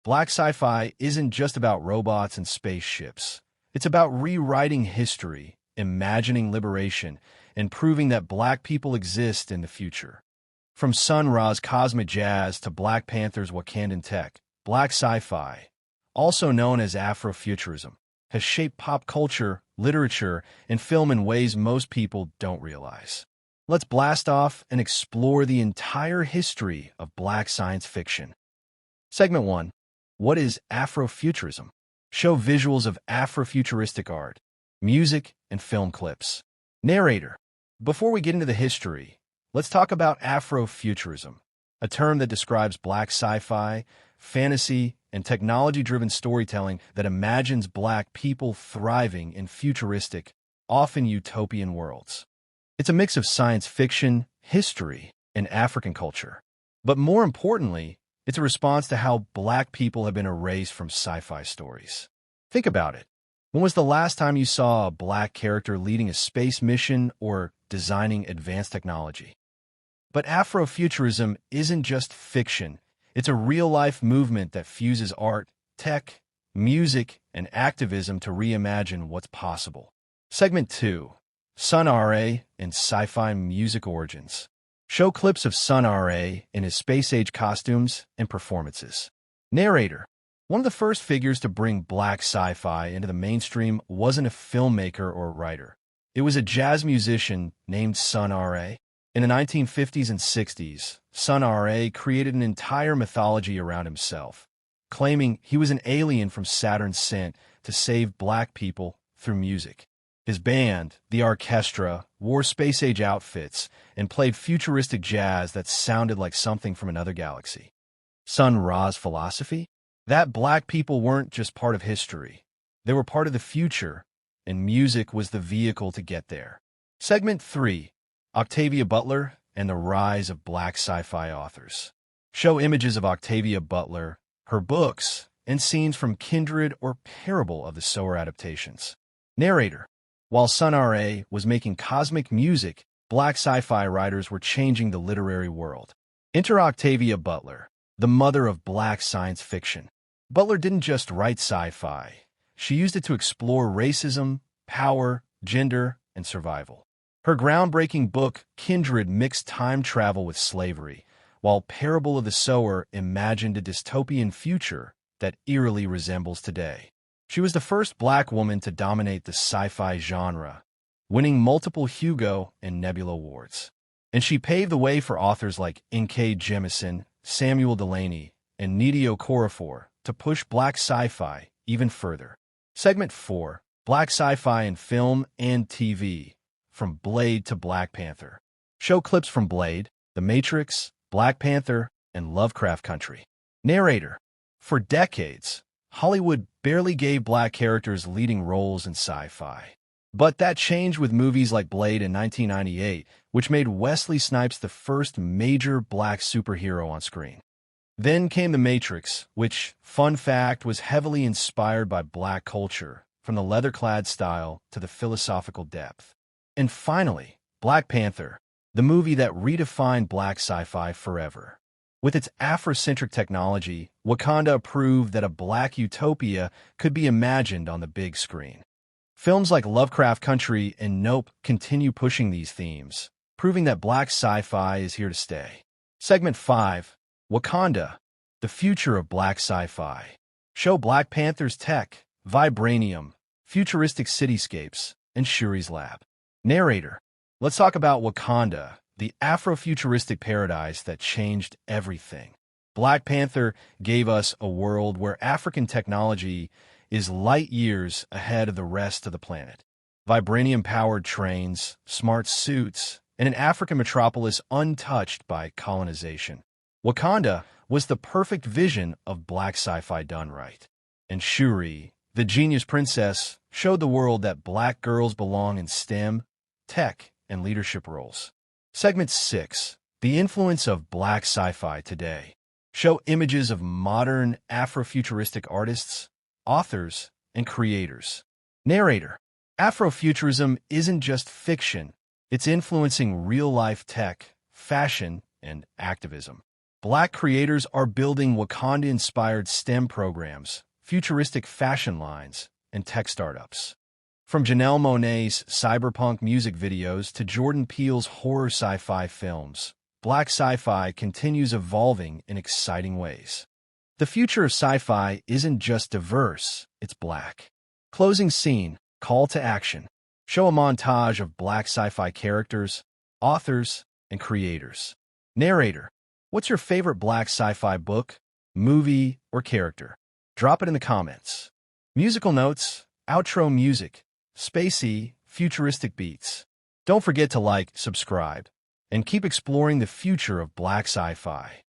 Black sci-fi isn't just about robots and spaceships. It's about rewriting history, imagining liberation, and proving that black people exist in the future. From Sun Ra's cosmic jazz to Black Panther's Wakandan tech, black sci-fi, also known as Afrofuturism, has shaped pop culture, literature, and film in ways most people don't realize. Let's blast off and explore the entire history of black science fiction. Segment 1. What is Afrofuturism? Show visuals of Afrofuturistic art, music, and film clips. Narrator. Before we get into the history, let's talk about Afrofuturism, a term that describes black sci-fi, fantasy, and technology-driven storytelling that imagines black people thriving in futuristic, often utopian worlds. It's a mix of science fiction, history, and African culture. But more importantly, it's a response to how black people have been erased from sci-fi stories. Think about it. When was the last time you saw a black character leading a space mission or designing advanced technology? But Afrofuturism isn't just fiction. It's a real-life movement that fuses art, tech, music, and activism to reimagine what's possible. Segment 2. Sun Ra and Sci-Fi Music Origins. Show clips of Sun Ra in his space-age costumes and performances. Narrator. One of the first figures to bring black sci-fi into the mainstream wasn't a filmmaker or writer. It was a jazz musician named Sun Ra. In the 1950s and 60s, Sun Ra created an entire mythology around himself, claiming he was an alien from Saturn sent to save black people through music. His band, the orchestra, wore space-age outfits and played futuristic jazz that sounded like something from another galaxy. Sun Ra's philosophy? That black people weren't just part of history. They were part of the future, and music was the vehicle to get there. Segment 3. Octavia Butler and the Rise of Black Sci-Fi Authors. Show images of Octavia Butler, her books, and scenes from Kindred or Parable of the Sower adaptations. Narrator. While Sun Ra was making cosmic music, black sci-fi writers were changing the literary world. Enter Octavia Butler, the mother of black science fiction. Butler didn't just write sci-fi. She used it to explore racism, power, gender, and survival. Her groundbreaking book, Kindred, mixed time travel with slavery, while Parable of the Sower imagined a dystopian future that eerily resembles today. She was the first black woman to dominate the sci-fi genre, winning multiple Hugo and Nebula Awards. And she paved the way for authors like N.K. Jemisin, Samuel Delany, and Nnedi Okorafor to push black sci-fi even further. Segment 4. Black sci-fi in film and TV. From Blade to Black Panther. Show clips from Blade, The Matrix, Black Panther, and Lovecraft Country. Narrator. For decades, Hollywood barely gave black characters leading roles in sci-fi. But that changed with movies like Blade in 1998, which made Wesley Snipes the first major black superhero on screen. Then came The Matrix, which, fun fact, was heavily inspired by black culture, from the leather-clad style to the philosophical depth. And finally, Black Panther, the movie that redefined black sci-fi forever. With its Afrocentric technology, Wakanda proved that a black utopia could be imagined on the big screen. Films like Lovecraft Country and Nope continue pushing these themes, proving that black sci-fi is here to stay. Segment 5. Wakanda, the future of black sci-fi. Show Black Panther's tech, vibranium, futuristic cityscapes, and Shuri's lab. Narrator. Let's talk about Wakanda, the Afrofuturistic paradise that changed everything. Black Panther gave us a world where African technology is light years ahead of the rest of the planet. Vibranium-powered trains, smart suits, and an African metropolis untouched by colonization. Wakanda was the perfect vision of black sci-fi done right. And Shuri, the genius princess, showed the world that black girls belong in STEM, tech, and leadership roles. Segment 6. The influence of black sci-fi today. Show images of modern Afrofuturistic artists, authors, and creators. Narrator. Afrofuturism isn't just fiction. It's influencing real-life tech, fashion, and activism. Black creators are building Wakanda-inspired STEM programs, futuristic fashion lines, and tech startups. From Janelle Monáe's cyberpunk music videos to Jordan Peele's horror sci-fi films, Black sci-fi continues evolving in exciting ways. The future of sci-fi isn't just diverse, it's Black. Closing scene, call to action. Show a montage of Black sci-fi characters, authors, and creators. Narrator, what's your favorite Black sci-fi book, movie, or character? Drop it in the comments. Musical notes, outro music, spacey, futuristic beats. Don't forget to like, subscribe, and keep exploring the future of Black sci-fi.